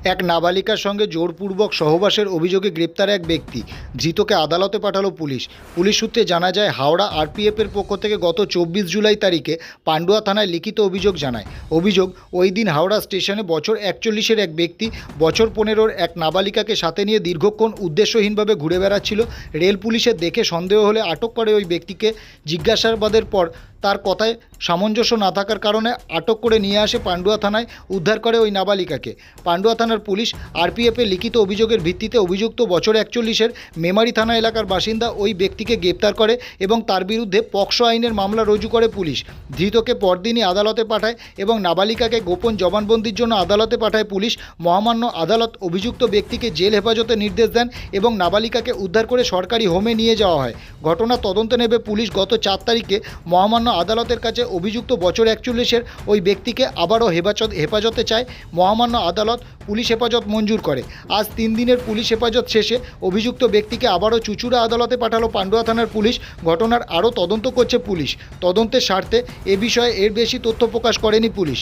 এক নাবালিকার সঙ্গে জোরপূর্বক সহবাসের অভিযোগে গ্রেপ্তার এক ব্যক্তি। ধৃতকে আদালতে পাঠালো পুলিশ। পুলিশ সূত্রে জানা যায়, হাওড়া আরপিএফের পক্ষ থেকে গত 24 জুলাই তারিখে পান্ডুয়া থানায় লিখিত অভিযোগ জানায়। অভিযোগ, ওই দিন হাওড়া স্টেশনে বছর 41-এর এক ব্যক্তি বছর 15-র এক নাবালিকাকে সাথে নিয়ে দীর্ঘক্ষণ উদ্দেশ্যহীনভাবে ঘুরে বেড়াচ্ছিল। রেল পুলিশের দেখে সন্দেহ হলে আটক করে ওই ব্যক্তিকে। জিজ্ঞাসাবাদের পর তার কথায় সামঞ্জস্য না থাকার কারণে আটক করে নিয়ে আসে পান্ডুয়া থানায়। উদ্ধার করে ওই নাবালিকাকে। পান্ডুয়া থানার পুলিশ আরপিএফের লিখিত অভিযোগের ভিত্তিতে অভিযুক্ত বছর 41-এর মেমারি থানা এলাকার বাসিন্দা ওই ব্যক্তিকে গ্রেপ্তার করে এবং তার বিরুদ্ধে পক্সো আইনের মামলা রুজু করে পুলিশ। ধৃতকে পরদিনই আদালতে পাঠায় এবং নাবালিকাকে গোপন জবানবন্দির জন্য আদালতে পাঠায় পুলিশ। মহামান্য আদালত অভিযুক্ত ব্যক্তিকে জেল হেফাজতে নির্দেশ দেন এবং নাবালিকাকে উদ্ধার করে সরকারি হোমে নিয়ে যাওয়া হয়। ঘটনা তদন্তে নেবে পুলিশ। গত 4 তারিখে মহামান্য আদালতের কাছে অভিযুক্ত বছর 41-এর ওই ব্যক্তিকে আবারও হেফাজতে চায়। মহামান্য আদালত পুলিশ হেফাজত মঞ্জুর করে। আজ 3 দিনের পুলিশ হেফাজত শেষে অভিযুক্ত ব্যক্তিকে আবারও চুঁচুড়া আদালতে পাঠালো পান্ডুয়া থানার পুলিশ। ঘটনার আরও তদন্ত করছে পুলিশ। তদন্তের স্বার্থে এ বিষয়ে এর বেশি তথ্য প্রকাশ করেনি পুলিশ।